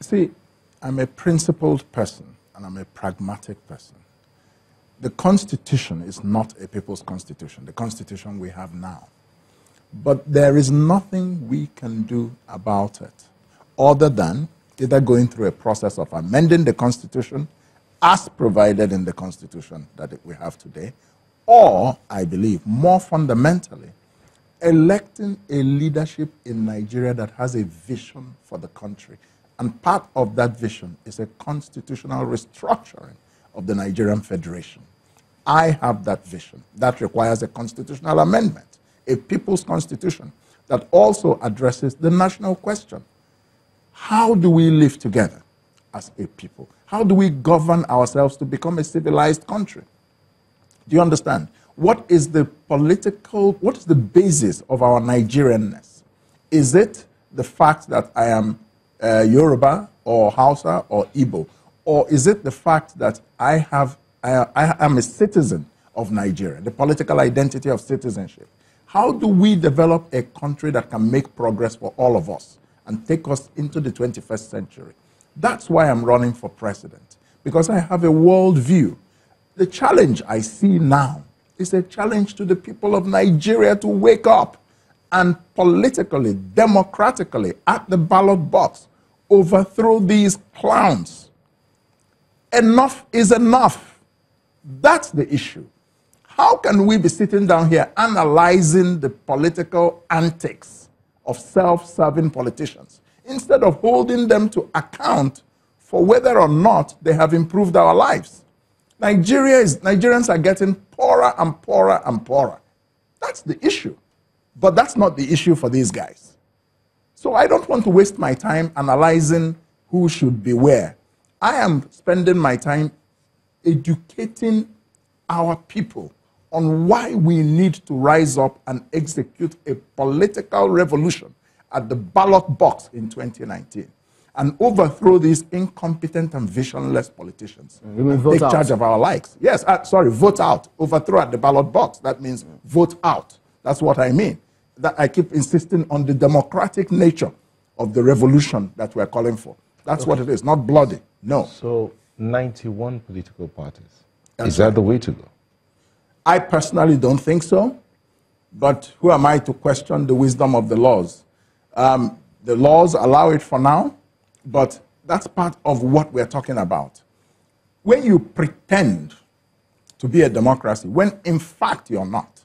See, I'm a principled person and I'm a pragmatic person. The Constitution is not a people's constitution, the Constitution we have now. But there is nothing we can do about it other than either going through a process of amending the Constitution as provided in the Constitution that we have today, or, I believe, more fundamentally, electing a leadership in Nigeria that has a vision for the country. And part of that vision is a constitutional restructuring of the Nigerian Federation. I have that vision. That requires a constitutional amendment, a people's constitution that also addresses the national question. How do we live together as a people? How do we govern ourselves to become a civilized country? Do you understand? What is the basis of our Nigerianness? Is it the fact that I am Yoruba or Hausa or Igbo? Or is it the fact that I am a citizen of Nigeria, the political identity of citizenship? How do we develop a country that can make progress for all of us and take us into the 21st century? That's why I'm running for president, because I have a world view. The challenge I see now is a challenge to the people of Nigeria to wake up and politically, democratically, at the ballot box, overthrow these clowns. Enough is enough. That's the issue. How can we be sitting down here analyzing the political antics of self-serving politicians instead of holding them to account for whether or not they have improved our lives? Nigerians are getting poorer and poorer and poorer. That's the issue. But that's not the issue for these guys. So I don't want to waste my time analyzing who should be where. I am spending my time educating our people on why we need to rise up and execute a political revolution at the ballot box in 2019 and overthrow these incompetent and visionless politicians. Take charge of our lives. Yes, vote out. Overthrow at the ballot box. That means vote out. That's what I mean. That I keep insisting on the democratic nature of the revolution that we're calling for. That's what it is, not bloody. No. So 91 political parties. Is that the way to go? I personally don't think so, but who am I to question the wisdom of the laws? The laws allow it for now, but that's part of what we're talking about. When you pretend to be a democracy, when in fact you're not,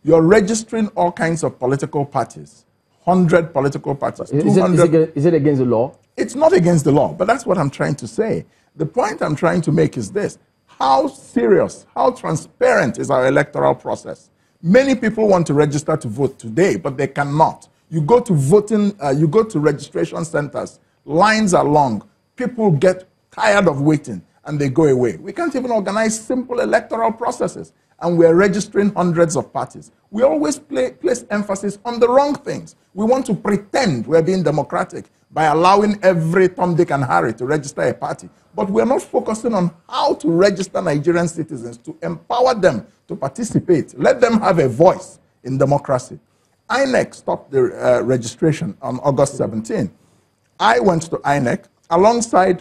you're registering all kinds of political parties, 100 political parties, 200. Is it against the law? It's not against the law, but that's what I'm trying to say. The point I'm trying to make is this. How serious, how transparent is our electoral process? Many people want to register to vote today, but they cannot. You go to registration centers, lines are long, people get tired of waiting, and they go away. We can't even organize simple electoral processes, and we're registering hundreds of parties. We always place emphasis on the wrong things. We want to pretend we're being democratic by allowing every Tom, Dick, and Harry to register a party. But we're not focusing on how to register Nigerian citizens, to empower them to participate. Let them have a voice in democracy. INEC stopped the registration on August 17. I went to INEC alongside,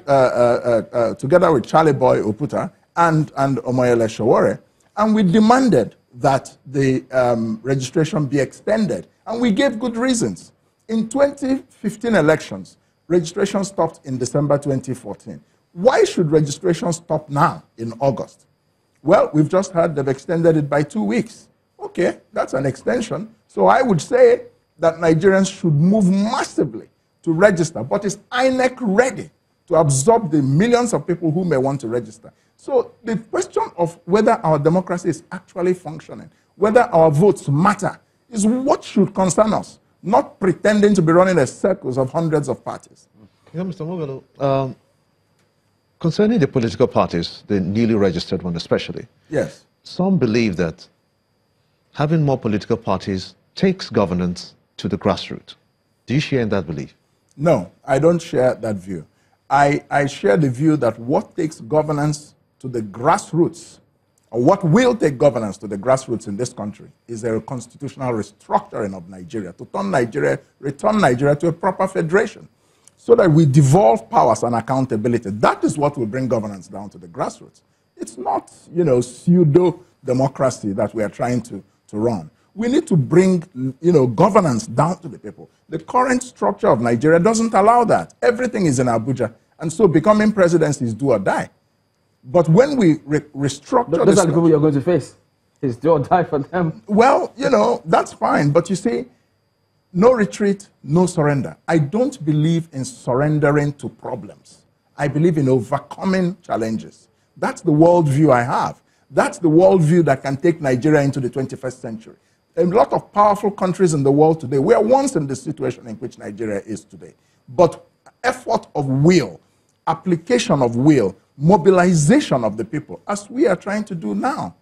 together with Charlie Boy Oputa and Omoyele Sowore, and we demanded that the registration be extended. And we gave good reasons. In 2015 elections, registration stopped in December 2014. Why should registration stop now in August? Well, we've just heard they've extended it by 2 weeks. Okay, that's an extension. So I would say that Nigerians should move massively to register. But is INEC ready to absorb the millions of people who may want to register? So the question of whether our democracy is actually functioning, whether our votes matter, is what should concern us, not pretending to be running a circus of hundreds of parties. Yeah, Mr. Moghalu, concerning the political parties, the newly registered one especially, yes, some believe that having more political parties takes governance to the grassroots. Do you share in that belief? No, I don't share that view. I share the view that what takes governance to the grassroots, or what will take governance to the grassroots in this country, is a constitutional restructuring of Nigeria, to return Nigeria to a proper federation. so that we devolve powers and accountability. That is what will bring governance down to the grassroots. It's not, pseudo-democracy that we are trying to run. We need to bring, governance down to the people. The current structure of Nigeria doesn't allow that. Everything is in Abuja. And so becoming presidency is do or die. But when we restructure those are the people you're going to face. It's do or die for them. Well, that's fine. But you see, no retreat, no surrender. I don't believe in surrendering to problems. I believe in overcoming challenges. That's the worldview I have. That's the worldview that can take Nigeria into the 21st century. A lot of powerful countries in the world today, we are once in the situation in which Nigeria is today. But effort of will, application of will, mobilization of the people, as we are trying to do now.